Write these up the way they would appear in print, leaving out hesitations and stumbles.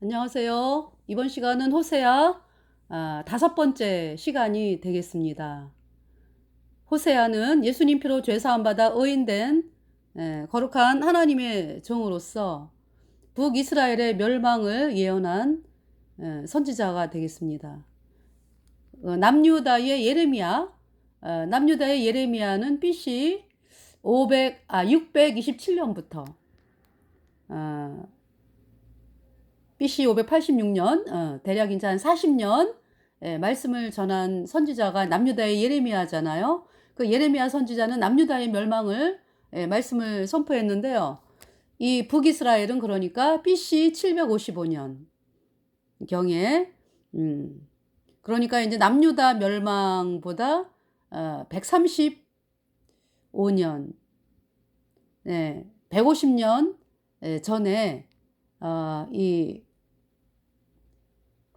안녕하세요. 이번 시간은 호세아 5번째 시간이 되겠습니다. 호세아는 예수님 피로 죄사함 받아 의인된 거룩한 하나님의 종으로서 북이스라엘의 멸망을 예언한 선지자가 되겠습니다. 남유다의 예레미야, 남유다의 예레미야는 BC 627년부터 BC 586년, 대략 이제 한 40년 말씀을 전한 선지자가 남유다의 예레미야잖아요. 그 예레미야 선지자는 남유다의 멸망을 말씀을 선포했는데요. 이 북이스라엘은 그러니까 BC 755년 경에 그러니까 이제 남유다 멸망보다 135년, 150년 전에 이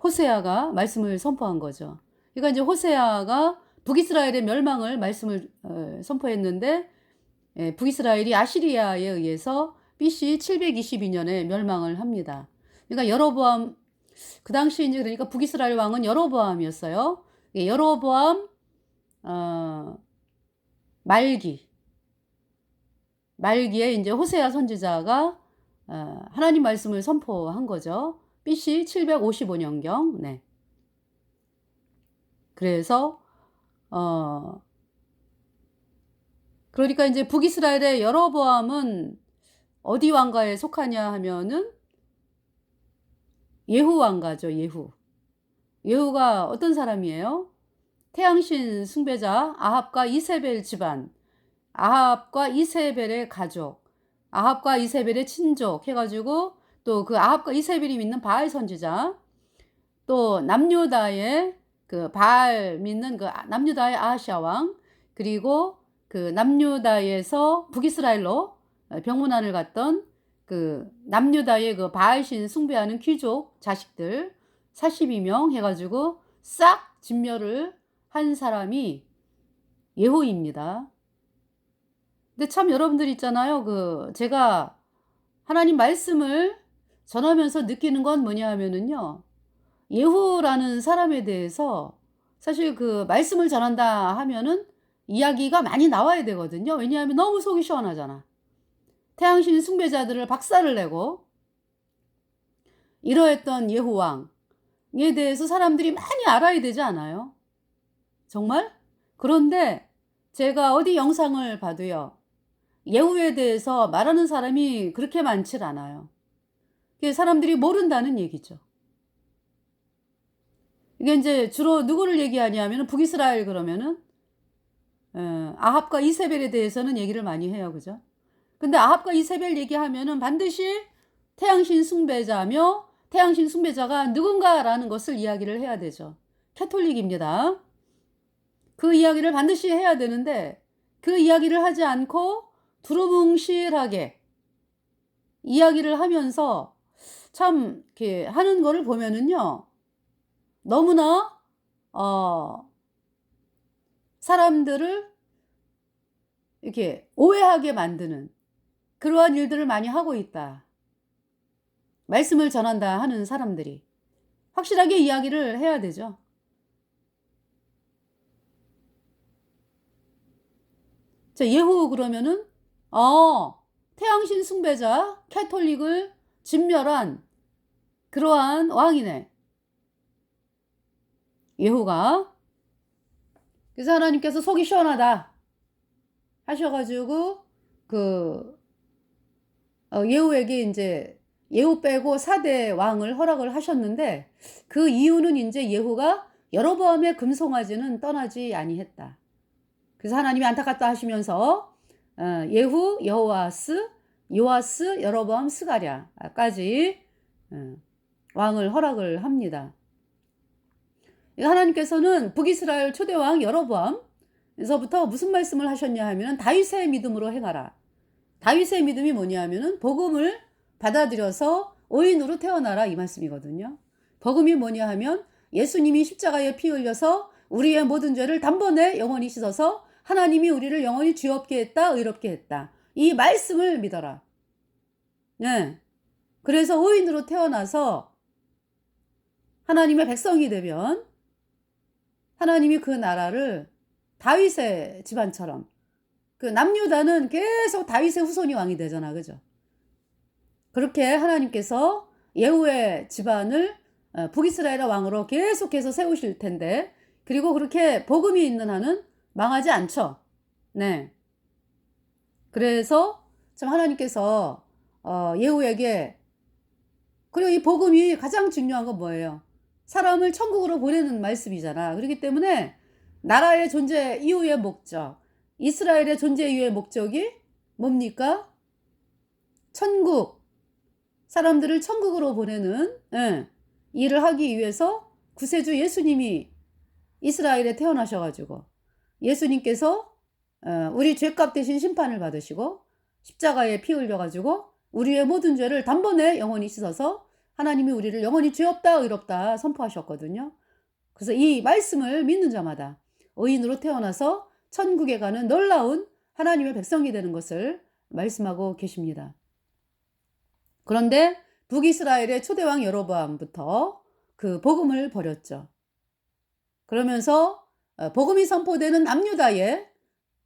호세아가 말씀을 선포한 거죠. 그러니까 이제 호세아가 북이스라엘의 멸망을 말씀을 선포했는데 북이스라엘이 아시리아에 의해서 BC 722년에 멸망을 합니다. 그러니까 여로보암, 그 당시 이제 그러니까 북이스라엘 왕은 여로보암이었어요. 여로보암 말기에 이제 호세아 선지자가 하나님 말씀을 선포한 거죠. BC 755년경. 네. 그래서 그러니까 이제 북이스라엘의 여로보암은 어디 왕가에 속하냐 하면은 예후 왕가죠. 예후가 어떤 사람이에요? 태양신 숭배자 아합과 이세벨 집안, 아합과 이세벨의 가족, 아합과 이세벨의 친족 해가지고 또 그 아합과 이세벨이 믿는 바알 선지자, 또 남유다의 그 바알 믿는 그 남유다의 아하시아 왕, 그리고 그 남유다에서 북이스라엘로 병문안을 갔던 그 남유다의 그 바알신 숭배하는 귀족 자식들 42명 해가지고 싹 진멸을 한 사람이 예후입니다. 근데 참 여러분들 있잖아요. 그 제가 하나님 말씀을 전하면서 느끼는 건 뭐냐 하면은요. 예후라는 사람에 대해서 사실 그 말씀을 전한다 하면은 이야기가 많이 나와야 되거든요. 왜냐하면 너무 속이 시원하잖아. 태양신 숭배자들을 박살을 내고 이러했던 예후 왕에 대해서 사람들이 많이 알아야 되지 않아요? 정말? 그런데 제가 어디 영상을 봐도요. 예후에 대해서 말하는 사람이 그렇게 많질 않아요. 그게 사람들이 모른다는 얘기죠. 이게 이제 주로 누구를 얘기하냐면 북이스라엘 그러면은 아합과 이세벨에 대해서는 얘기를 많이 해요. 그죠? 근데 아합과 이세벨 얘기하면은 반드시 태양신 숭배자며 태양신 숭배자가 누군가라는 것을 이야기를 해야 되죠. 캐톨릭입니다. 그 이야기를 반드시 해야 되는데 그 이야기를 하지 않고 두루뭉실하게 이야기를 하면서 참 이렇게 하는 거를 보면은요. 너무나 사람들을 이렇게 오해하게 만드는 그러한 일들을 많이 하고 있다. 말씀을 전한다 하는 사람들이 확실하게 이야기를 해야 되죠. 자, 예후 그러면은 태양신 숭배자 캐톨릭을 진멸한 그러한 왕이네. 예후가. 그래서 하나님께서 속이 시원하다 하셔가지고 그 예후에게 이제 예후 빼고 4대 왕을 허락을 하셨는데 그 이유는 이제 예후가 여로보암의 금송아지는 떠나지 아니했다. 그래서 하나님이 안타깝다 하시면서 예후, 요아스, 여로보암, 스가랴까지 왕을 허락을 합니다. 하나님께서는 북이스라엘 초대왕 여로보암에서부터 무슨 말씀을 하셨냐 하면 다윗의 믿음으로 행하라. 다윗의 믿음이 뭐냐 하면은 복음을 받아들여서 의인으로 태어나라 이 말씀이거든요. 복음이 뭐냐 하면 예수님이 십자가에 피 흘려서 우리의 모든 죄를 단번에 영원히 씻어서 하나님이 우리를 영원히 죄 없게 했다, 의롭게 했다. 이 말씀을 믿어라. 네. 그래서 의인으로 태어나서 하나님의 백성이 되면 하나님이 그 나라를 다윗의 집안처럼, 그 남유다는 계속 다윗의 후손이 왕이 되잖아. 그죠? 그렇게 하나님께서 예후의 집안을 북이스라엘의 왕으로 계속해서 세우실 텐데, 그리고 그렇게 복음이 있는 한은 망하지 않죠. 네. 그래서 참 하나님께서 예후에게, 그리고 이 복음이 가장 중요한 건 뭐예요? 사람을 천국으로 보내는 말씀이잖아. 그렇기 때문에 나라의 존재 이후의 목적, 이스라엘의 존재 이후의 목적이 뭡니까? 천국, 사람들을 천국으로 보내는 일을 하기 위해서 구세주 예수님이 이스라엘에 태어나셔가지고, 예수님께서 우리 죄값 대신 심판을 받으시고 십자가에 피 흘려가지고 우리의 모든 죄를 단번에 영원히 씻어서 하나님이 우리를 영원히 죄 없다 의롭다 선포하셨거든요. 그래서 이 말씀을 믿는 자마다 의인으로 태어나서 천국에 가는 놀라운 하나님의 백성이 되는 것을 말씀하고 계십니다. 그런데 북이스라엘의 초대왕 여로보암부터 그 복음을 버렸죠. 그러면서 복음이 선포되는 남유다의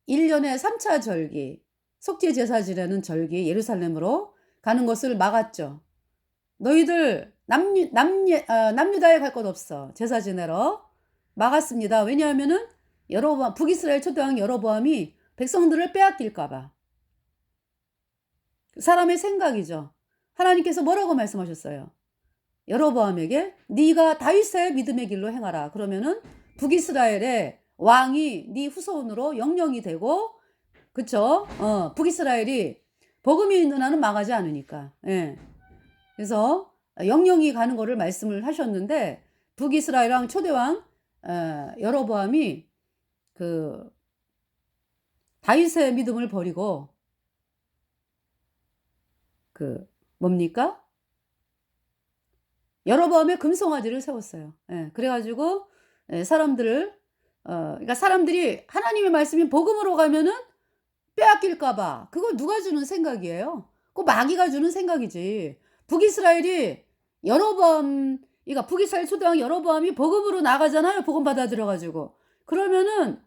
1년의 3차 절기, 속죄제사 지내는 절기 예루살렘으로 가는 것을 막았죠. 너희들 남유다에 갈 것 없어. 제사 지내러 막았습니다. 왜냐하면은 북이스라엘 초대왕 여로보암이 백성들을 빼앗길까 봐. 사람의 생각이죠. 하나님께서 뭐라고 말씀하셨어요? 여로보암에게 네가 다윗의 믿음의 길로 행하라. 그러면은 북이스라엘의 왕이 네 후손으로 영영이 되고, 그쵸? 북이스라엘이 복음이 있는 한은 망하지 않으니까. 예. 그래서 영영이 가는 거를 말씀을 하셨는데, 북이스라엘 왕 초대왕 여로보암이 그 다윗의 믿음을 버리고 그 뭡니까? 여로보암의 금송아지를 세웠어요. 예. 그래가지고 사람들을 그러니까 사람들이 하나님의 말씀이 복음으로 가면은 빼앗길까봐, 그거 누가 주는 생각이에요? 그거 마귀가 주는 생각이지. 북이스라엘이 그러니까 북이스라엘 초대왕 여로보암이 복음으로 나가잖아요. 복음 받아들여가지고. 그러면은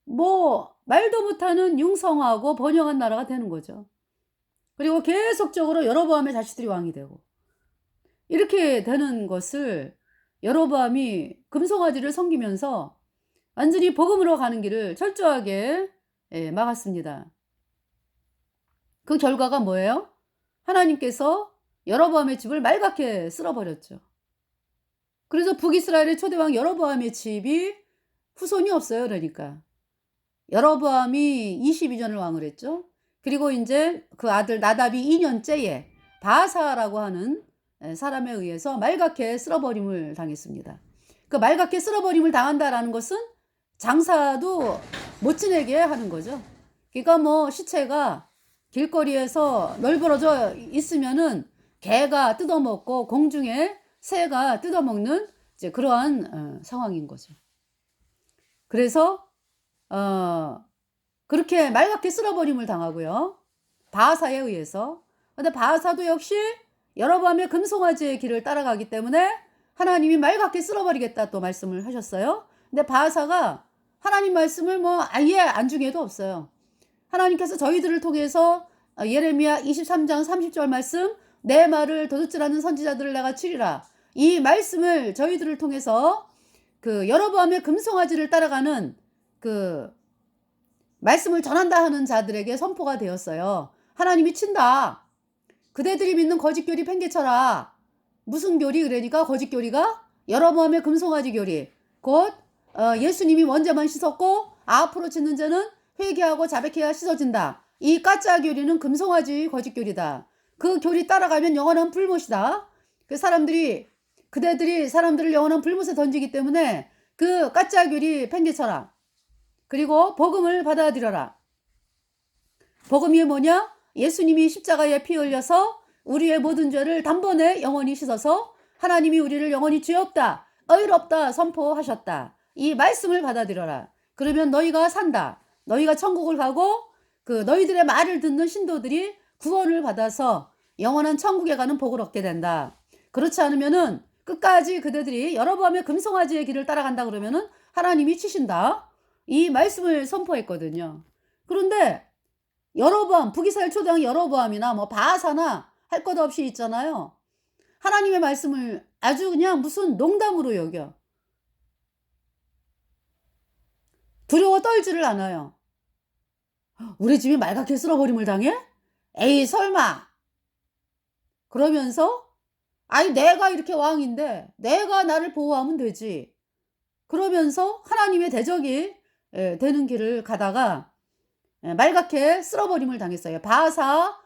뭐 말도 못하는 융성하고 번영한 나라가 되는 거죠. 그리고 계속적으로 여로보암의 자식들이 왕이 되고, 이렇게 되는 것을 여로보암이 금송아지를 섬기면서 완전히 복음으로 가는 길을 철저하게 막았습니다. 그 결과가 뭐예요? 하나님께서 여로보암의 집을 말갛게 쓸어버렸죠. 그래서 북이스라엘의 초대왕 여로보암의 집이 후손이 없어요. 그러니까 여로보암이 22년을 왕을 했죠. 그리고 이제 그 아들 나답이 2년째에 바하사라고 하는 사람에 의해서 말갛게 쓸어버림을 당했습니다. 그 말갛게 쓸어버림을 당한다라는 것은 장사도 못 지내게 하는 거죠. 그러니까 뭐 시체가 길거리에서 널브러져 있으면은 개가 뜯어먹고 공중에 새가 뜯어먹는 이제 그러한 상황인 거죠. 그래서 그렇게 말갛게 쓸어버림을 당하고요. 바하사에 의해서. 근데 바하사도 역시 여로보암의 금송아지의 길을 따라가기 때문에 하나님이 말갛게 쓸어버리겠다 또 말씀을 하셨어요. 근데 바하사가 하나님 말씀을 뭐 아예 안중에도 없어요. 하나님께서 저희들을 통해서 예레미야 23장 30절 말씀, 내 말을 도둑질하는 선지자들을 내가 치리라. 이 말씀을 저희들을 통해서 그 여로보암의 금송아지를 따라가는 그 말씀을 전한다 하는 자들에게 선포가 되었어요. 하나님이 친다. 그대들이 믿는 거짓교리 팽개쳐라. 무슨 교리? 그러니까 거짓교리가 여로보암의 금송아지 교리. 곧 예수님이 원죄만 씻었고 앞으로 짓는 죄는 회개하고 자백해야 씻어진다. 이 가짜 교리는 금송아지 거짓교리다. 그 교리 따라가면 영원한 불못이다. 그대들이 사람들을 영원한 불못에 던지기 때문에 그 가짜 교리 팽개쳐라. 그리고 복음을 받아들여라. 복음이 뭐냐? 예수님이 십자가에 피 흘려서 우리의 모든 죄를 단번에 영원히 씻어서 하나님이 우리를 영원히 죄 없다, 의롭다 선포하셨다. 이 말씀을 받아들여라. 그러면 너희가 산다. 너희가 천국을 가고 그 너희들의 말을 듣는 신도들이 구원을 받아서 영원한 천국에 가는 복을 얻게 된다. 그렇지 않으면은 끝까지 그대들이 여로보암의 금송아지의 길을 따라간다 그러면은 하나님이 치신다. 이 말씀을 선포했거든요. 그런데 여로보암, 북이스라엘 초대왕 여로보암이나 뭐 바아사나 할 것 없이 있잖아요. 하나님의 말씀을 아주 그냥 무슨 농담으로 여겨. 두려워 떨지를 않아요. 우리 집이 말갛게 쓸어버림을 당해? 에이 설마. 그러면서 아니 내가 이렇게 왕인데 내가 나를 보호하면 되지. 그러면서 하나님의 대적이 되는 길을 가다가 말갛게 쓸어버림을 당했어요. 바하사가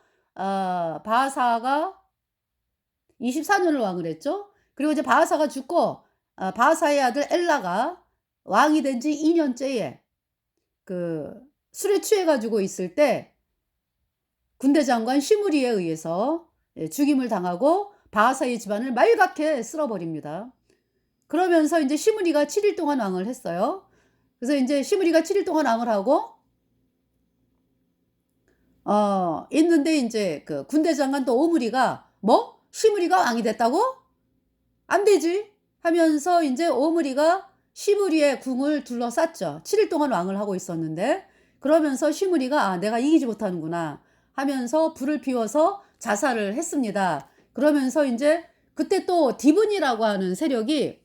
24년을 왕을 했죠. 그리고 이제 바하사가 죽고 바하사의 아들 엘라가 왕이 된 지 2년째에 그 술에 취해가지고 있을 때 군대 장관 시므리에 의해서 죽임을 당하고 바하사의 집안을 말갛게 쓸어버립니다. 그러면서 이제 시므리가 7일 동안 왕을 했어요. 그래서 이제 시므리가 7일 동안 왕을 하고 있는데 이제 그 군대 장관 또 오므리가 뭐 시므리가 왕이 됐다고? 안 되지 하면서 이제 오므리가 시므리의 궁을 둘러쌌죠. 7일 동안 왕을 하고 있었는데 그러면서 시므리가 내가 이기지 못하는구나 하면서 불을 피워서 자살을 했습니다. 그러면서 이제 그때 또 디브니라고 하는 세력이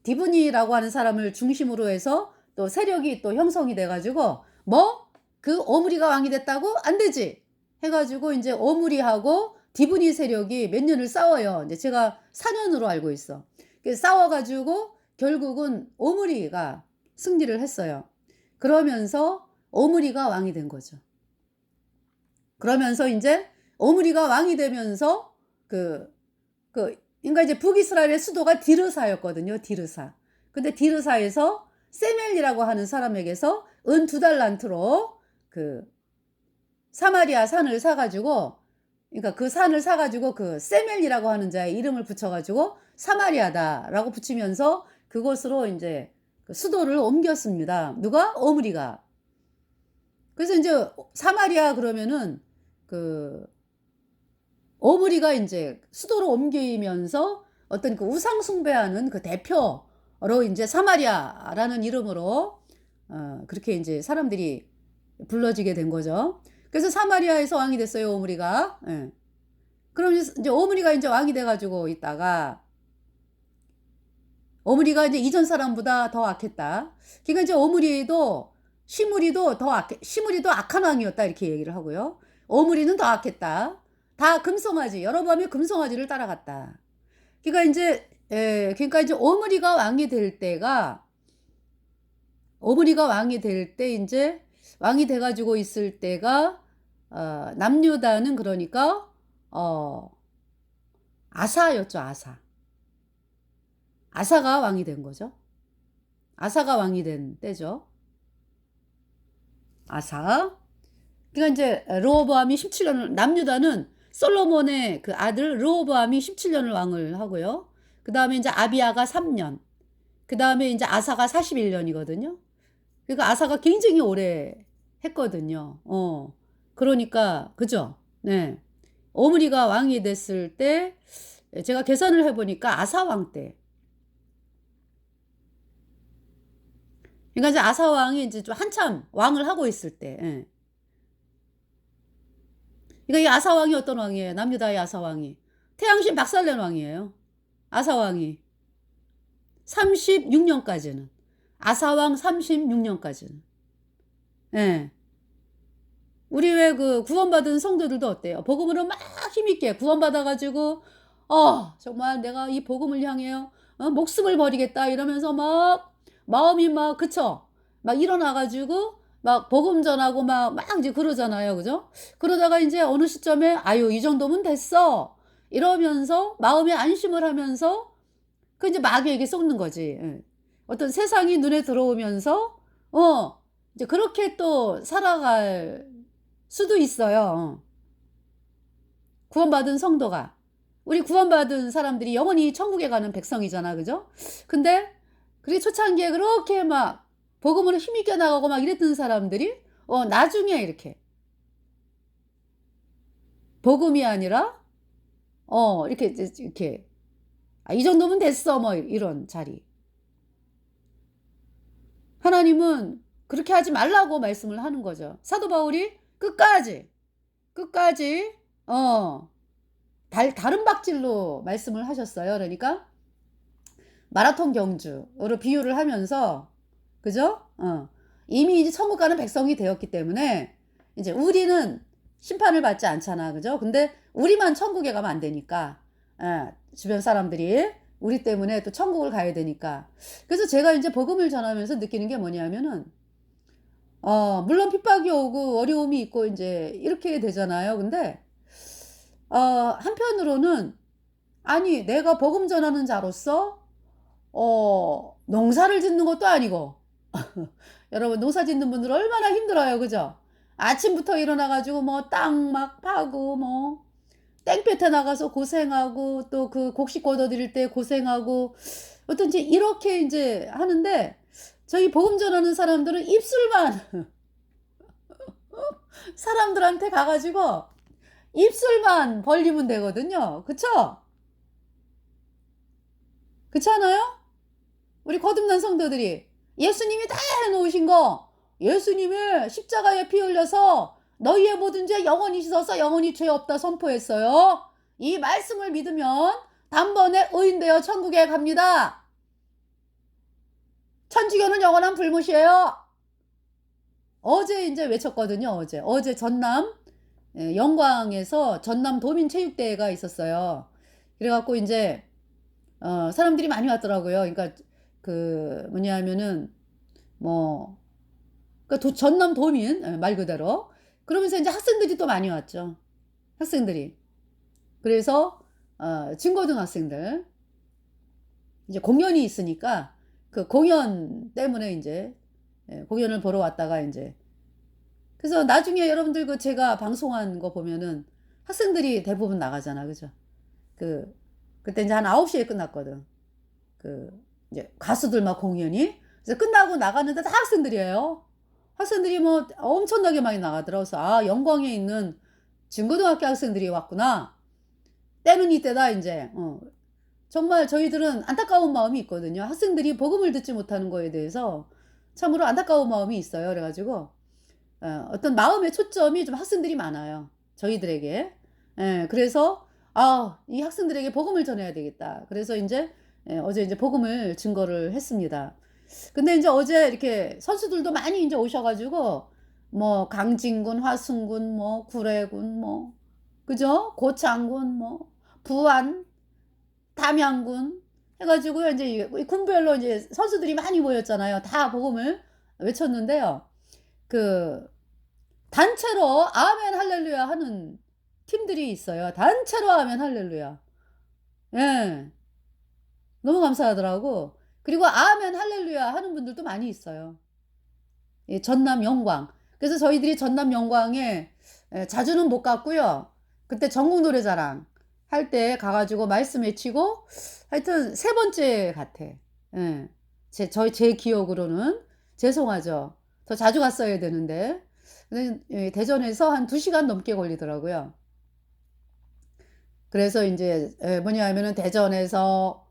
디브니라고 하는 사람을 중심으로 해서 또 세력이 또 형성이 돼가지고 뭐 그 오므리가 왕이 됐다고? 안 되지 해가지고 이제 오므리하고 디브니 세력이 몇 년을 싸워요. 이제 제가 4년으로 알고 있어. 싸워가지고 결국은 오므리가 승리를 했어요. 그러면서 오므리가 왕이 된 거죠. 그러면서 이제 오므리가 왕이 되면서 그러니까 이제 북이스라엘의 수도가 디르사였거든요. 디르사. 근데 디르사에서 세멜이라고 하는 사람에게서 은 2달란트로 그 사마리아 산을 사가지고 그러니까 그 산을 사가지고 그 세멜이라고 하는 자의 이름을 붙여가지고 사마리아다라고 붙이면서 그곳으로 이제 그 수도를 옮겼습니다. 누가? 오므리가. 그래서 이제 사마리아 그러면은 그 오므리가 이제 수도로 옮기면서 어떤 그 우상 숭배하는 그 대표로 이제 사마리아라는 이름으로 그렇게 이제 사람들이 불러지게 된 거죠. 그래서 사마리아에서 왕이 됐어요, 오므리가. 예. 그럼 이제 오므리가 이제 왕이 돼가지고 있다가 오므리가 이제 이전 사람보다 더 악했다. 그러니까 이제 오므리도 시므리도 시므리도 악한 왕이었다 이렇게 얘기를 하고요. 오므리는 더 악했다. 다 금송아지, 여로보암의 금송아지를 따라갔다. 그러니까 이제 오므리가 왕이 될 때가 이제 왕이 돼가지고 있을 때가 남유다는 그러니까 아사였죠. 아사가 왕이 된 거죠. 아사가 왕이 된 때죠. 아사. 그러니까 이제 르호보암이 17년을 남유다는 솔로몬의 그 아들 르호보암이 17년을 왕을 하고요. 그 다음에 이제 아비야가 3년. 그 다음에 이제 아사가 41년이거든요. 그러니까 아사가 굉장히 오래 했거든요. 그러니까 그죠? 네. 오므리가 왕이 됐을 때 제가 계산을 해보니까 아사 왕 때. 그러니까 이제 아사 왕이 이제 좀 한참 왕을 하고 있을 때. 예. 그러니까 이 아사 왕이 어떤 왕이에요? 남유다의 아사 왕이 태양신 박살낸 왕이에요. 아사 왕이 36년까지는 아사 왕 36년까지는. 예. 우리 왜 그 구원받은 성도들도 어때요? 복음으로 막 힘있게 구원받아가지고 정말 내가 이 복음을 향해요 목숨을 버리겠다 이러면서 막 마음이 막 그쵸? 막 일어나가지고 막 복음 전하고 막 이제 그러잖아요. 그죠? 그러다가 이제 어느 시점에 아유 이 정도면 됐어 이러면서 마음에 안심을 하면서 그 이제 마귀에게 속는 거지. 예. 어떤 세상이 눈에 들어오면서 이제 그렇게 또 살아갈 수도 있어요. 구원받은 성도가. 우리 구원받은 사람들이 영원히 천국에 가는 백성이잖아. 그죠? 근데 그게 초창기에 그렇게 막 복음으로 힘있게 나가고 막 이랬던 사람들이 나중에 이렇게 복음이 아니라 이렇게 이 정도면 됐어. 뭐 이런 자리. 하나님은 그렇게 하지 말라고 말씀을 하는 거죠. 사도 바울이 끝까지 다른 박질로 말씀을 하셨어요. 그러니까 마라톤 경주로 비유를 하면서, 그죠? 이미 이제 천국 가는 백성이 되었기 때문에 이제 우리는 심판을 받지 않잖아. 그죠? 근데 우리만 천국에 가면 안 되니까, 주변 사람들이 우리 때문에 또 천국을 가야 되니까. 그래서 제가 이제 복음을 전하면서 느끼는 게 뭐냐면은, 물론 핍박이 오고 어려움이 있고 이제 이렇게 되잖아요. 근데, 한편으로는, 아니, 내가 복음 전하는 자로서, 농사를 짓는 것도 아니고, 여러분, 농사 짓는 분들 얼마나 힘들어요. 그죠? 아침부터 일어나가지고 뭐 땅 막 파고, 뭐, 땡볕에 나가서 고생하고, 또 그 곡식 걷어들일 때 고생하고, 어떤지 이렇게 이제 하는데, 저희 복음 전하는 사람들은 입술만, 사람들한테 가가지고, 입술만 벌리면 되거든요. 그쵸? 그렇지 않아요? 우리 거듭난 성도들이 예수님이 다 해놓으신 거, 예수님의 십자가에 피 흘려서 너희의 모든 죄 영원히 씻어서 영원히 죄 없다 선포했어요. 이 말씀을 믿으면 단번에 의인되어 천국에 갑니다. 천주교는 영원한 불못이에요. 어제 이제 외쳤거든요. 어제 전남 영광에서 전남 도민체육대회가 있었어요. 그래갖고 이제 사람들이 많이 왔더라고요. 그러니까 그 뭐냐면은 뭐 그러니까 전남 도민 말 그대로. 그러면서 이제 학생들이 또 많이 왔죠. 학생들이. 그래서 중고등학생들 이제 공연이 있으니까 그 공연 때문에 이제 공연을 보러 왔다가 이제 그래서 나중에 여러분들 그 제가 방송한 거 보면은 학생들이 대부분 나가잖아. 그죠? 그때 이제 한 9시에 끝났거든. 이제 가수들 막 공연이. 그래서 끝나고 나갔는데 다 학생들이에요. 학생들이 뭐 엄청나게 많이 나가더라고요. 그래서 영광에 있는 중고등학교 학생들이 왔구나. 때는 이때다 이제. 정말 저희들은 안타까운 마음이 있거든요. 학생들이 복음을 듣지 못하는 거에 대해서 참으로 안타까운 마음이 있어요. 그래가지고 어떤 마음의 초점이 좀 학생들이 많아요. 저희들에게. 그래서 이 학생들에게 복음을 전해야 되겠다. 그래서 이제 어제 이제 복음을 증거를 했습니다. 근데 이제 어제 이렇게 선수들도 많이 이제 오셔가지고 뭐 강진군, 화순군, 뭐 구례군, 뭐 그죠? 고창군, 뭐 부안, 담양군 해가지고 이제 군별로 이제 선수들이 많이 모였잖아요. 다 복음을 외쳤는데요. 단체로 아멘 할렐루야 하는 팀들이 있어요. 단체로 아멘 할렐루야. 예. 너무 감사하더라고. 그리고 아멘 할렐루야 하는 분들도 많이 있어요. 예, 전남 영광. 그래서 저희들이 전남 영광에 자주는 못 갔고요. 그때 전국 노래자랑 할 때 가가지고 말씀 외치고 하여튼 3번째 같아. 예. 제 기억으로는 죄송하죠. 더 자주 갔어야 되는데. 근데 대전에서 한 2시간 넘게 걸리더라고요. 그래서 이제 뭐냐면은 대전에서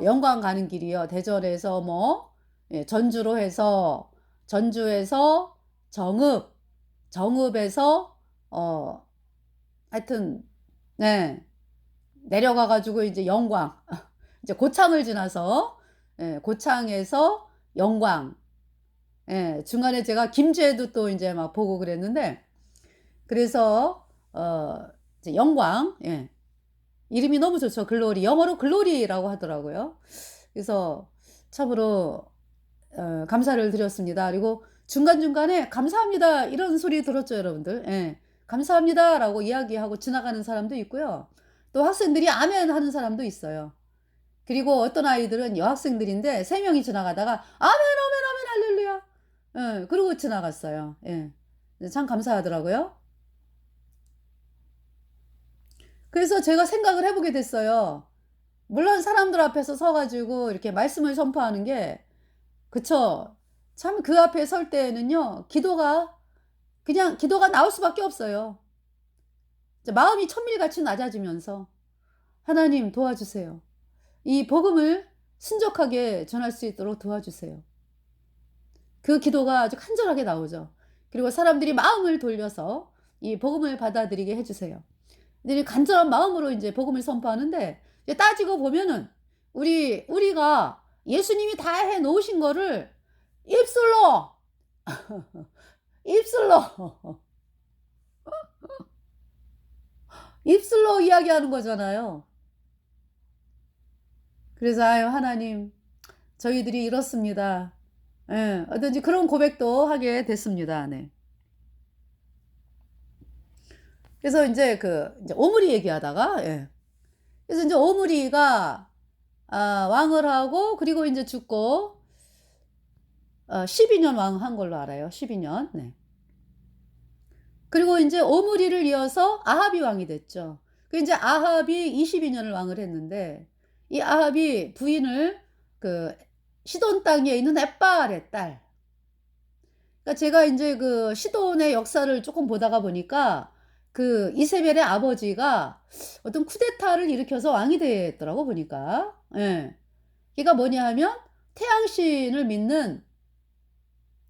영광 가는 길이요. 대전에서 뭐 전주로 해서 전주에서 정읍에서 하여튼 네 내려가 가지고 이제 영광 이제 고창을 지나서 고창에서 영광 중간에 제가 김제도 또 이제 막 보고 그랬는데 그래서 이제 영광 이름이 너무 좋죠. 글로리. 영어로 글로리라고 하더라고요. 그래서 참으로 감사를 드렸습니다. 그리고 중간중간에 감사합니다 이런 소리 들었죠, 여러분들. 감사합니다라고 이야기하고 지나가는 사람도 있고요. 또 학생들이 아멘 하는 사람도 있어요. 그리고 어떤 아이들은 여학생들인데 3명이 지나가다가 아멘 아멘 아멘 할렐루야. 그러고 지나갔어요. 참 감사하더라고요. 그래서 제가 생각을 해보게 됐어요. 물론 사람들 앞에서 서가지고 이렇게 말씀을 선포하는 게, 그쵸? 참 그 앞에 설 때에는요, 그냥 기도가 나올 수밖에 없어요. 마음이 천밀같이 낮아지면서, 하나님 도와주세요. 이 복음을 순적하게 전할 수 있도록 도와주세요. 그 기도가 아주 간절하게 나오죠. 그리고 사람들이 마음을 돌려서 이 복음을 받아들이게 해주세요. 근데 간절한 마음으로 이제 복음을 선포하는데, 이제 따지고 보면은 우리가 예수님이 다 해 놓으신 거를 입술로 입술로 입술로 이야기하는 거잖아요. 그래서 아유 하나님, 저희들이 이렇습니다. 예, 어떤지 그런 고백도 하게 됐습니다. 네. 그래서 이제 이제 오므리 얘기하다가, 예. 그래서 이제 오므리가 왕을 하고, 그리고 이제 죽고 12년 왕한 걸로 알아요. 12년. 네. 그리고 이제 오므리를 이어서 아합이 왕이 됐죠. 그 이제 아합이 22년을 왕을 했는데, 이 아합이 부인을 시돈 땅에 있는 엣바알의 딸. 그러니까 제가 이제 시돈의 역사를 조금 보다가 보니까 이세벨의 아버지가 어떤 쿠데타를 일으켜서 왕이 됐더라고 보니까. 예. 그러니까 뭐냐 하면 태양신을 믿는,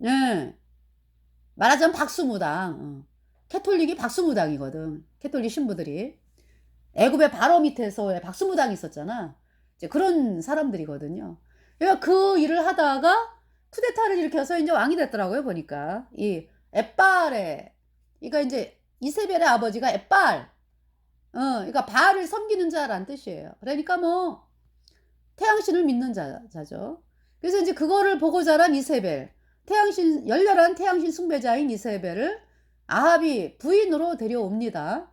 예. 말하자면 박수무당. 캐톨릭이 박수무당이거든. 캐톨릭 신부들이. 애굽의 바로 밑에서의 박수무당이 있었잖아. 이제 그런 사람들이거든요. 그러니까 그 일을 하다가 쿠데타를 일으켜서 이제 왕이 됐더라고요, 보니까. 이 엣바알의, 그러니까 이제 이세벨의 아버지가 엣바알, 그러니까 바알을 섬기는 자란 뜻이에요. 그러니까 뭐 태양신을 믿는 자죠. 그래서 이제 그거를 보고 자란 이세벨, 열렬한 태양신 숭배자인 이세벨을 아합이 부인으로 데려옵니다.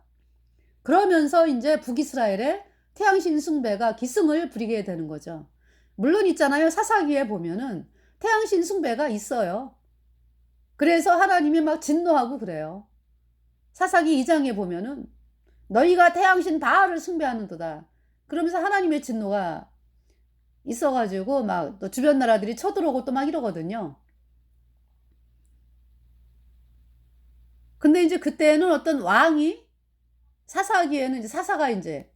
그러면서 이제 북이스라엘의 태양신 숭배가 기승을 부리게 되는 거죠. 물론 있잖아요. 사사기에 보면은 태양신 숭배가 있어요. 그래서 하나님이 막 진노하고 그래요. 사사기 2장에 보면은 너희가 태양신 바알을 숭배하는도다. 그러면서 하나님의 진노가 있어가지고 막 또 주변 나라들이 쳐들어오고 또 막 이러거든요. 근데 이제 그때는 어떤 왕이, 사사기에는 이제 사사가 이제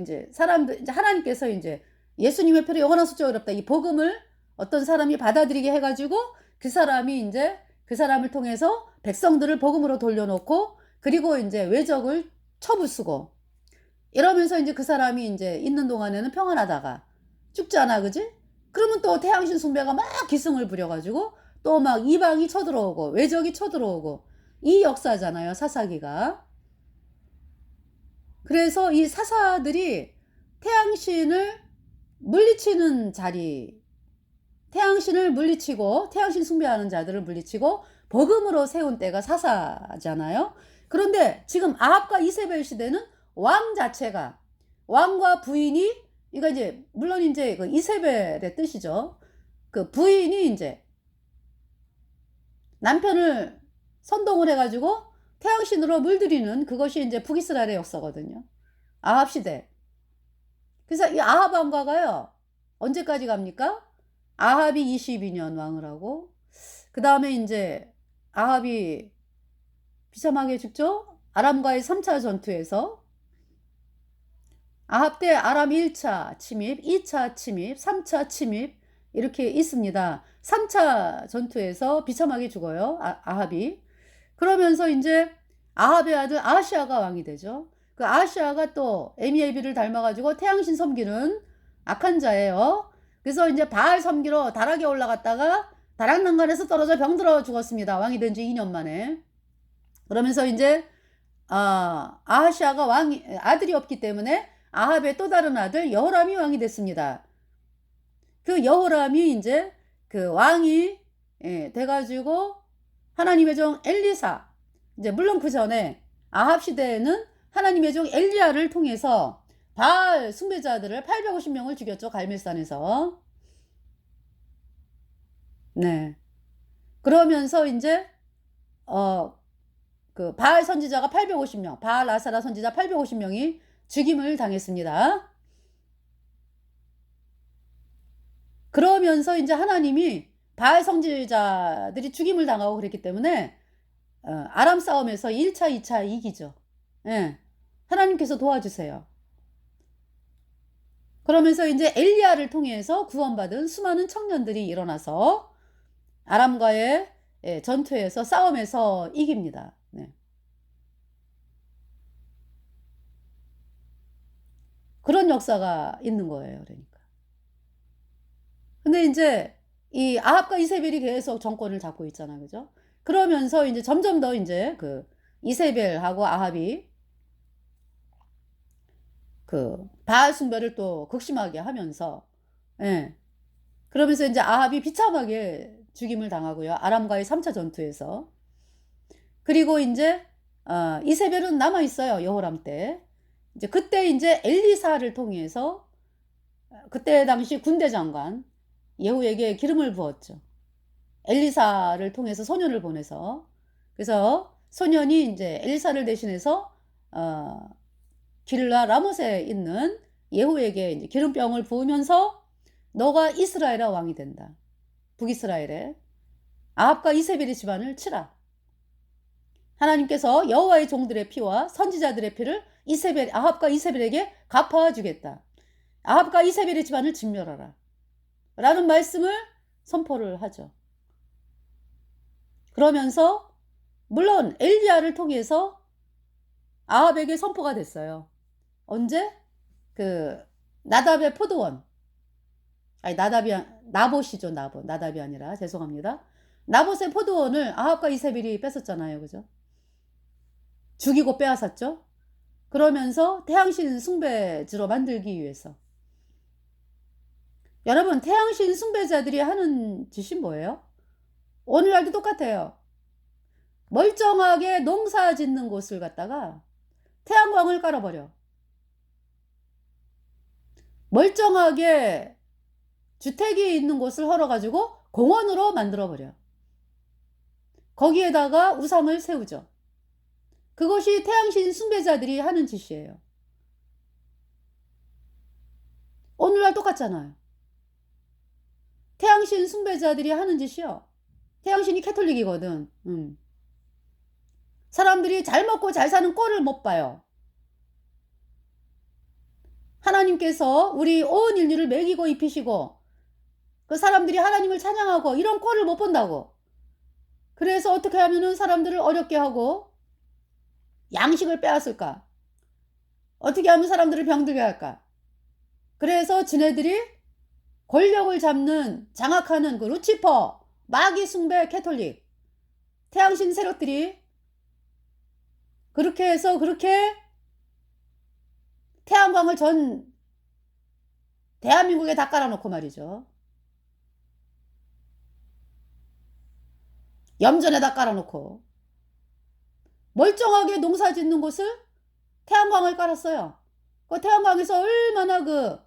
이제 사람들, 이제 하나님께서 이제 예수님의 표로 영원한 숫자 어렵다, 이 복음을 어떤 사람이 받아들이게 해가지고 그 사람이 이제 그 사람을 통해서 백성들을 복음으로 돌려놓고, 그리고 이제 외적을 쳐부수고 이러면서 이제 그 사람이 이제 있는 동안에는 평안하다가 죽잖아, 그지? 그러면 또 태양신 숭배가 막 기승을 부려가지고 또 막 이방이 쳐들어오고 외적이 쳐들어오고, 이 역사잖아요, 사사기가. 그래서 이 사사들이 태양신을 물리치는 자리, 태양신을 물리치고 태양신 숭배하는 자들을 물리치고 복음으로 세운 때가 사사잖아요. 그런데 지금 아합과 이세벨 시대는 왕 자체가, 왕과 부인이, 이거 이제 물론 이제 이세벨의 뜻이죠. 부인이 이제 남편을 선동을 해가지고 태양신으로 물들이는, 그것이 이제 북이스라엘의 역사거든요. 아합 시대. 그래서 이 아합 왕가가요, 언제까지 갑니까? 아합이 22년 왕을 하고, 그 다음에 이제 아합이 비참하게 죽죠? 아람과의 3차 전투에서. 아합 때 아람 1차 침입, 2차 침입, 3차 침입, 이렇게 있습니다. 3차 전투에서 비참하게 죽어요, 아합이. 그러면서 이제 아합의 아들 아하시아가 왕이 되죠. 그 아하시아가 또 에미에비를 닮아가지고 태양신 섬기는 악한 자예요. 그래서 이제 바알 섬기러 다락에 올라갔다가 다락난간에서 떨어져 병들어 죽었습니다. 왕이 된 지 2년 만에. 그러면서 이제 아하시아가 아들이 없기 때문에 아합의 또 다른 아들 여호람이 왕이 됐습니다. 그 여호람이 이제 왕이 돼가지고 하나님의 종 엘리사, 이제 물론 그 전에 아합 시대에는 하나님의 종 엘리야를 통해서 바알 숭배자들을 850명을 죽였죠, 갈멜산에서. 네. 그러면서 이제 바알 선지자가 850명, 바알 아사라 선지자 850명이 죽임을 당했습니다. 그러면서 이제 하나님이 바알 선지자들이 죽임을 당하고 그랬기 때문에 아람 싸움에서 1차, 2차 이기죠. 예. 하나님께서 도와주세요. 그러면서 이제 엘리야를 통해서 구원받은 수많은 청년들이 일어나서 아람과의 전투에서 싸움에서 이깁니다. 네. 그런 역사가 있는 거예요. 그러니까. 근데 이제 이 아합과 이세벨이 계속 정권을 잡고 있잖아요. 그죠? 그러면서 이제 점점 더 이제 그 이세벨하고 아합이 그 바알 숭배를 또 극심하게 하면서, 예. 그러면서 이제 아합이 비참하게 죽임을 당하고요. 아람과의 3차 전투에서. 그리고 이제 이세벨은 남아 있어요. 여호람 때. 이제 그때 이제 엘리사를 통해서 그때 당시 군대 장관 예후에게 기름을 부었죠. 엘리사를 통해서 소년을 보내서. 그래서 소년이 이제 엘리사를 대신해서 길라 라못에 있는 예후에게 이제 기름병을 부으면서 너가 이스라엘의 왕이 된다. 북이스라엘에 아합과 이세벨의 집안을 치라. 하나님께서 여호와의 종들의 피와 선지자들의 피를 아합과 이세벨에게 갚아주겠다. 아합과 이세벨의 집안을 진멸하라. 라는 말씀을 선포를 하죠. 그러면서 물론 엘리야를 통해서 아합에게 선포가 됐어요. 언제? 그 나답의 포도원. 아니 나봇이죠. 나답이 아니라 죄송합니다. 나봇의 포도원을 아합과 이세벨이 뺏었잖아요. 그죠? 죽이고 빼앗았죠. 그러면서 태양신 숭배지로 만들기 위해서. 여러분, 태양신 숭배자들이 하는 짓이 뭐예요? 오늘날도 똑같아요. 멀쩡하게 농사 짓는 곳을 갖다가 태양광을 깔아버려. 멀쩡하게 주택이 있는 곳을 헐어가지고 공원으로 만들어버려. 거기에다가 우상을 세우죠. 그것이 태양신 숭배자들이 하는 짓이에요. 오늘날 똑같잖아요. 태양신 숭배자들이 하는 짓이요. 태양신이 캐톨릭이거든. 사람들이 잘 먹고 잘 사는 꼴을 못 봐요. 하나님께서 우리 온 인류를 먹이고 입히시고 그 사람들이 하나님을 찬양하고 이런 꼴을 못 본다고. 그래서 어떻게 하면은 사람들을 어렵게 하고 양식을 빼앗을까? 어떻게 하면 사람들을 병들게 할까? 그래서 지네들이 권력을 잡는 장악하는 그 루치퍼, 마귀 숭배 캐톨릭, 태양신 세력들이 그렇게 해서 그렇게 태양광을 전 대한민국에 다 깔아놓고 말이죠. 염전에다 깔아놓고 멀쩡하게 농사 짓는 곳을 태양광을 깔았어요. 그 태양광에서 얼마나 그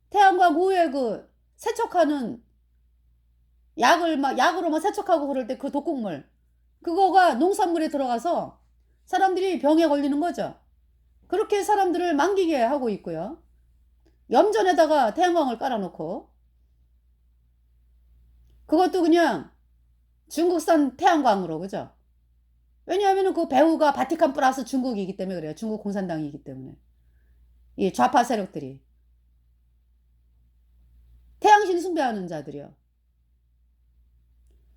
태양광 후에 그 세척하는 약으로 막 세척하고 그럴 때 그 독극물 그거가 농산물에 들어가서 사람들이 병에 걸리는 거죠. 그렇게 사람들을 망기게 하고 있고요. 염전에다가 태양광을 깔아놓고 그것도 그냥 중국산 태양광으로 그죠? 왜냐하면 그 배후가 바티칸 플러스 중국이기 때문에 그래요. 중국 공산당이기 때문에 이 좌파 세력들이 태양신 숭배하는 자들이요.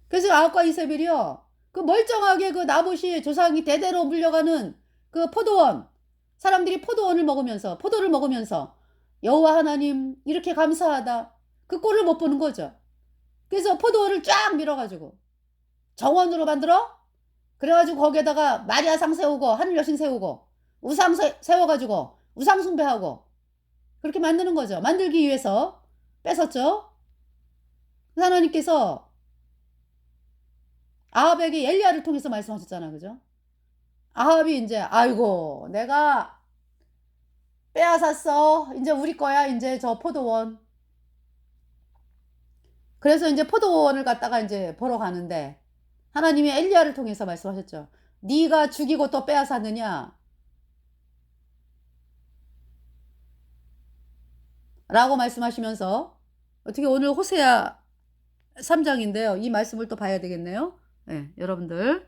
그래서 아합과 이세벨이요. 그 멀쩡하게 그 나봇이 조상이 대대로 물려가는 그 포도원 사람들이 포도를 먹으면서 여호와 하나님 이렇게 감사하다 그 꼴을 못 보는 거죠. 그래서 포도원을 쫙 밀어가지고 정원으로 만들어 그래가지고 거기에다가 마리아상 세우고 하늘여신 세우고 우상 세워가지고 우상 숭배하고 그렇게 만드는 거죠. 만들기 위해서 뺏었죠. 하나님께서 아합에게 엘리야를 통해서 말씀하셨잖아. 그죠? 아합이 이제 아이고 내가 빼앗았어. 이제 우리 거야. 이제 저 포도원. 그래서 이제 포도원을 갖다가 이제 보러 가는데 하나님이 엘리야를 통해서 말씀하셨죠. 네가 죽이고 또 빼앗았느냐? 라고 말씀하시면서 어떻게 오늘 호세아 3장인데요. 이 말씀을 또 봐야 되겠네요. 네, 여러분들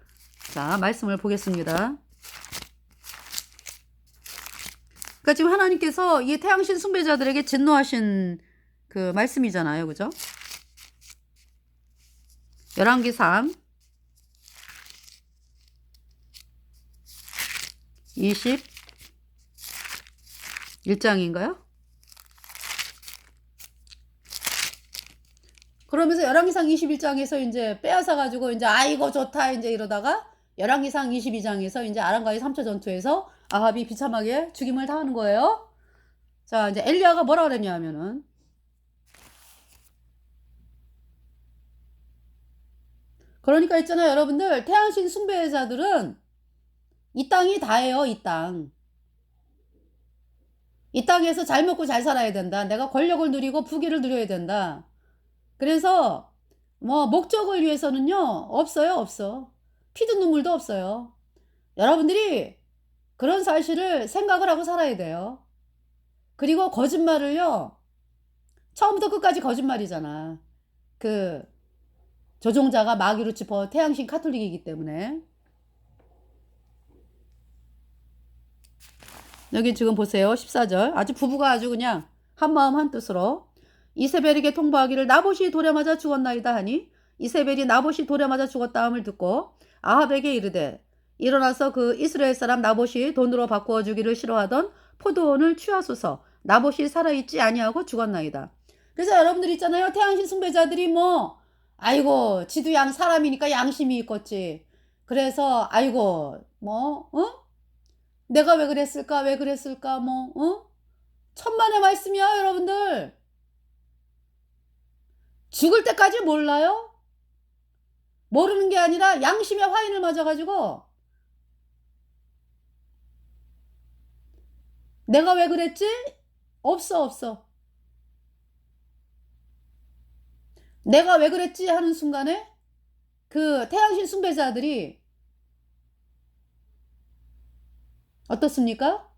자 말씀을 보겠습니다. 그러니까 지금 하나님께서 이 태양신 숭배자들에게 진노하신 그 말씀이잖아요. 그죠? 열왕기상 21장인가요? 그러면서 열왕기상 21장에서 이제 빼앗아 가지고 이제 아이고 좋다 이제 이러다가 열왕기상 22장에서 이제 아람과의 3차 전투에서 아합이 비참하게 죽임을 당하는 거예요. 자, 이제 엘리야가 뭐라 그랬냐면은 그러니까 있잖아요, 여러분들. 태양신 숭배자들은 이 땅이 다예요, 이 땅. 이 땅에서 잘 먹고 잘 살아야 된다. 내가 권력을 누리고 부귀를 누려야 된다. 그래서 뭐 목적을 위해서는요, 없어요, 없어. 피도 눈물도 없어요. 여러분들이 그런 사실을 생각을 하고 살아야 돼요. 그리고 거짓말을요, 처음부터 끝까지 거짓말이잖아. 그 조종자가 마귀 루치퍼 태양신 카톨릭이기 때문에. 여기 지금 보세요. 14절. 아주 부부가 아주 그냥 한마음 한뜻으로 이세벨에게 통보하기를 나봇이 돌에 맞아 죽었나이다 하니 이세벨이 나봇이 돌에 맞아 죽었다 함을 듣고 아합에게 이르되 일어나서 그 이스라엘 사람 나봇이 돈으로 바꾸어 주기를 싫어하던 포도원을 취하소서. 나봇이 살아있지 아니하고 죽었나이다. 그래서 여러분들 있잖아요. 태양신 숭배자들이 뭐 아이고 지도 양 사람이니까 양심이 있겠지. 그래서 아이고 뭐 내가 왜 그랬을까 왜 그랬을까 뭐 천만의 말씀이야 여러분들. 죽을 때까지 몰라요? 모르는 게 아니라 양심의 화인을 맞아가지고 내가 왜 그랬지? 없어. 내가 왜 그랬지 하는 순간에 그 태양신 숭배자들이 어떻습니까?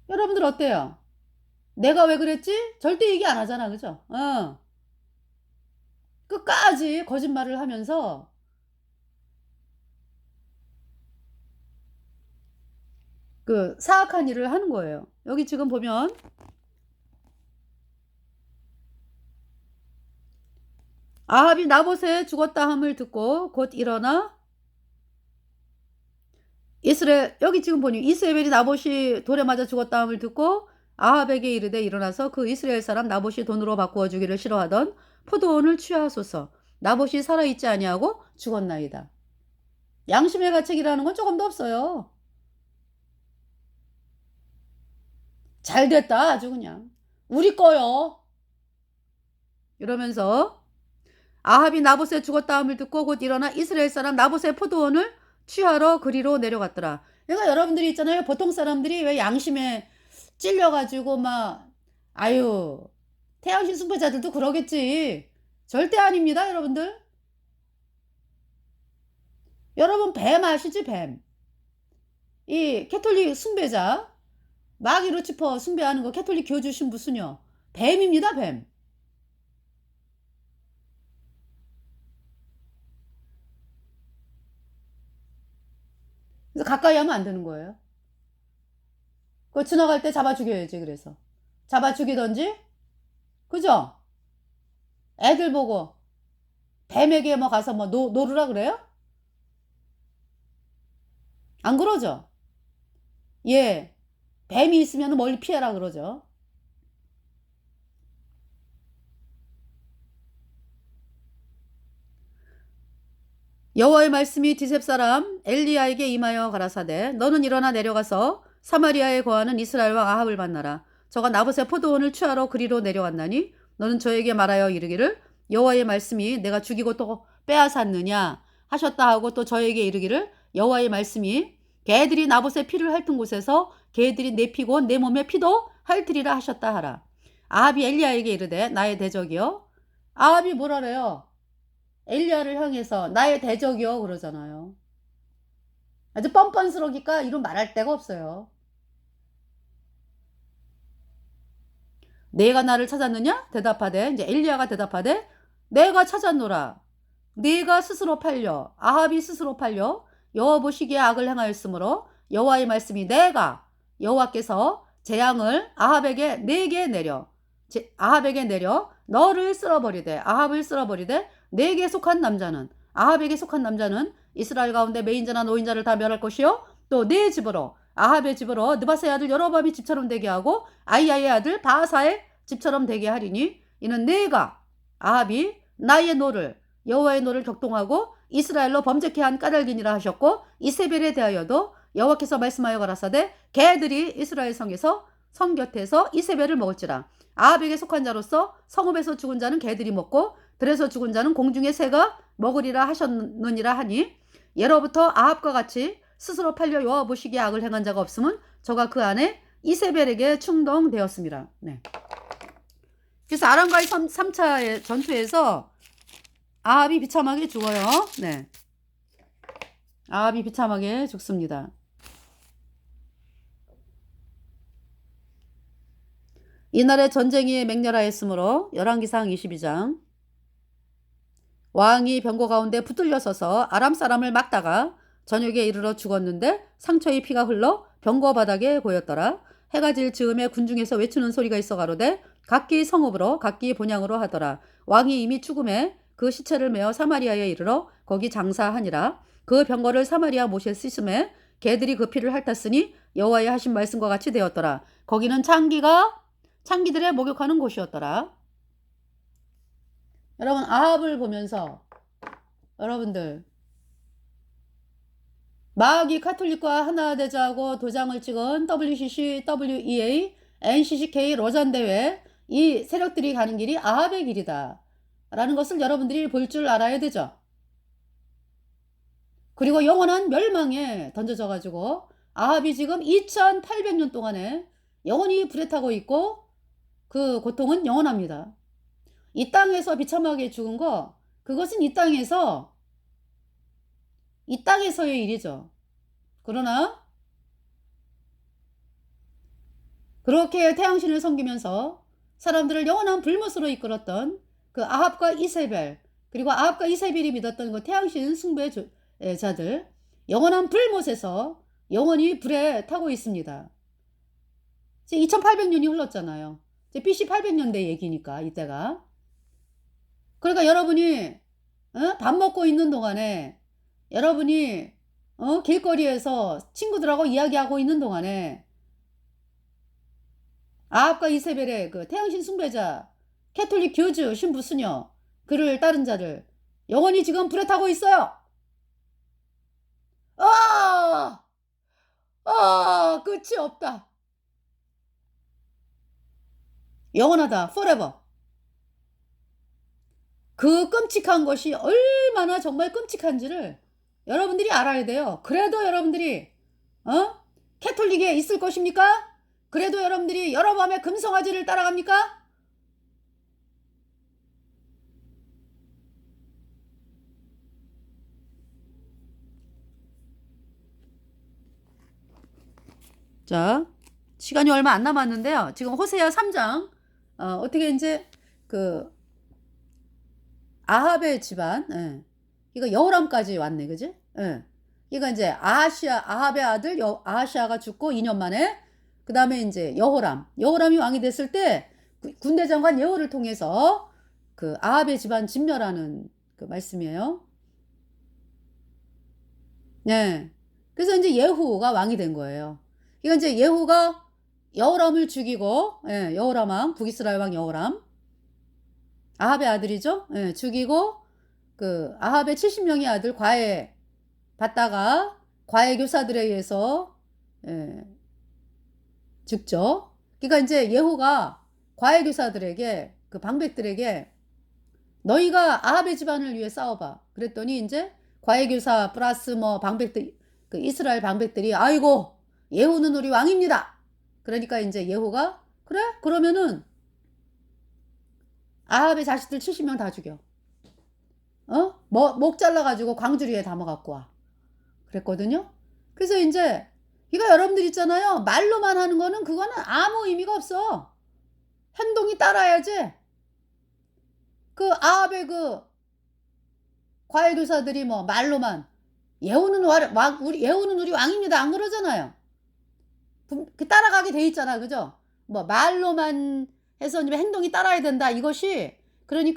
여러분들 어때요? 내가 왜 그랬지? 절대 얘기 안 하잖아. 그죠? 끝까지 거짓말을 하면서 그 사악한 일을 하는 거예요. 여기 지금 보면 아합이 나봇에 죽었다 함을 듣고 곧 일어나 이스라엘 여기 지금 보니 이스라엘이 나봇이 돌에 맞아 죽었다 함을 듣고 아합에게 이르되 일어나서 그 이스라엘 사람 나봇이 돈으로 바꾸어 주기를 싫어하던 포도원을 취하소서. 나봇이 살아있지 아니하고 죽었나이다. 양심의 가책이라는 건 조금도 없어요. 잘 됐다 아주 그냥. 우리 거요. 이러면서 아합이 나봇에 죽었다 함을 듣고 곧 일어나 이스라엘 사람 나봇의 포도원을 취하러 그리로 내려갔더라. 그러니까 여러분들이 있잖아요. 보통 사람들이 왜 양심에 찔려가지고 막 아유 태양신 숭배자들도 그러겠지. 절대 아닙니다 여러분들. 여러분 뱀 아시지 뱀. 이 캐톨릭 숭배자 마귀 루치퍼 숭배하는 거 캐톨릭 교주 신부 수녀 뱀입니다 뱀. 그래서 가까이 하면 안 되는 거예요. 그거 지나갈 때 잡아 죽여야지. 그래서 잡아 죽이던지 그죠? 애들 보고 뱀에게 뭐 가서 뭐 노르라 그래요? 안 그러죠? 예. 뱀이 있으면 멀리 피해라 그러죠. 여호와의 말씀이 디셉 사람 엘리야에게 임하여 가라사대 너는 일어나 내려가서 사마리아에 거하는 이스라엘 왕 아합을 만나라. 저가 나봇의 포도원을 취하러 그리로 내려갔나니 너는 저에게 말하여 이르기를 여호와의 말씀이 내가 죽이고 또 빼앗았느냐 하셨다 하고 또 저에게 이르기를 여호와의 말씀이 개들이 나봇의 피를 핥은 곳에서 개들이 내 피고 내 몸의 피도 핥으리라 하셨다 하라. 아합이 엘리야에게 이르되 나의 대적이여. 아합이 뭐라래요? 엘리야를 향해서 나의 대적이여 그러잖아요. 아주 뻔뻔스러우니까 이런 말할 데가 없어요. 내가 나를 찾았느냐? 대답하되 이제 엘리야가 대답하되 내가 찾았노라. 네가 스스로 팔려 아합이 스스로 팔려 여호와 보시기에 악을 행하였으므로 여호와의 말씀이 내가 여호와께서 재앙을 아합에게 내게 내려 아합에게 내려 너를 쓸어버리되 아합을 쓸어버리되 내게 속한 남자는 아합에게 속한 남자는 이스라엘 가운데 매인자나 노인자를 다 멸할 것이요 또 네 집으로 아합의 집으로 느바스의 아들 여로보암의 집처럼 되게 하고 아이야의 아들 바하사의 집처럼 되게 하리니 이는 내가 아합이 나의 노를 여호와의 노를 격동하고 이스라엘로 범죄케 한 까닭이니라 하셨고 이세벨에 대하여도 여호와께서 말씀하여 가라사대 개들이 이스라엘 성에서 성 곁에서 이세벨을 먹을지라 아합에게 속한 자로서 성읍에서 죽은 자는 개들이 먹고 들에서 죽은 자는 공중의 새가 먹으리라 하셨느니라 하니 예로부터 아합과 같이 스스로 팔려 여호와 보시기에 악을 행한 자가 없음은 저가 그 안에 이세벨에게 충동되었습니다. 네. 그래서 아람과의 3차 전투에서 아합이 비참하게 죽어요. 네. 아합이 비참하게 죽습니다. 이날에 전쟁이 맹렬하였으므로 열왕기상 22장 왕이 병거 가운데 붙들려 서서 아람 사람을 막다가 저녁에 이르러 죽었는데 상처의 피가 흘러 병거 바닥에 고였더라. 해가 질 즈음에 군중에서 외치는 소리가 있어 가로되 각기 성읍으로 각기 본향으로 하더라. 왕이 이미 죽음에 그 시체를 메어 사마리아에 이르러 거기 장사하니라. 그 병거를 사마리아 못에 씻음에 개들이 그 피를 핥았으니 여호와의 하신 말씀과 같이 되었더라. 거기는 창기들의 목욕하는 곳이었더라. 여러분 아합을 보면서 여러분들 마귀 카톨릭과 하나 되자고 도장을 찍은 WCC, WEA, NCCK 로잔 대회 이 세력들이 가는 길이 아합의 길이다 라는 것을 여러분들이 볼 줄 알아야 되죠. 그리고 영원한 멸망에 던져져 가지고 아합이 지금 2800년 동안에 영원히 불에 타고 있고 그 고통은 영원합니다. 이 땅에서 비참하게 죽은 거 그것은 이 땅에서의 일이죠. 그러나 그렇게 태양신을 섬기면서 사람들을 영원한 불못으로 이끌었던 그 아합과 이세벨 그리고 아합과 이세벨이 믿었던 그 태양신 숭배자들 영원한 불못에서 영원히 불에 타고 있습니다. 이제 2800년이 흘렀잖아요. 이제 BC 800년대 얘기니까 이때가. 그러니까 여러분이 밥 먹고 있는 동안에 여러분이 길거리에서 친구들하고 이야기하고 있는 동안에 아합과 이세벨의 그 태양신 숭배자 캐톨릭 교주 신부 수녀 그를 따른 자들 영원히 지금 불에 타고 있어요. 끝이 없다. 영원하다. forever. 그 끔찍한 것이 얼마나 정말 끔찍한지를 여러분들이 알아야 돼요. 그래도 여러분들이 캐톨릭에 있을 것입니까? 그래도 여러분들이 여로보암의 금송아지를 따라갑니까? 자, 시간이 얼마 안 남았는데요. 지금 호세아 3장 어떻게 이제 그 아합의 집안 이거 여호람까지 왔네, 그지? 이거 이제 아합의 아들 아하시아가 죽고 2년 만에 그 다음에 이제 여호람이 왕이 됐을 때 군대 장관 예후를 통해서 그 아합의 집안 진멸하는 그 말씀이에요. 네. 그래서 이제 예후가 왕이 된 거예요. 이건 이제 예후가 여호람을 죽이고, 여호람 왕, 북이스라엘 왕 여호람. 아합의 아들이죠. 죽이고, 그 아합의 70명의 아들 과외 받다가 과외 교사들에 의해서 죽죠. 그러니까 이제 예후가 과외 교사들에게 그 방백들에게 너희가 아합의 집안을 위해 싸워봐. 그랬더니 이제 과외 교사 플러스 뭐 방백들 그 이스라엘 방백들이 아이고 예후는 우리 왕입니다. 그러니까 이제 예후가 그래? 그러면은 아합의 자식들 70명 다 죽여. 목 잘라가지고 광주리에 담아갖고 와. 그랬거든요. 그래서 이제 이거 여러분들 있잖아요. 말로만 하는 거는 그거는 아무 의미가 없어. 행동이 따라야지. 그 아합의 그 과외 교사들이 뭐 말로만 예우는 우리 왕입니다 안 그러잖아요. 따라가게 돼 있잖아, 그죠? 뭐 말로만 해서 행동이 따라야 된다 이것이, 그러니까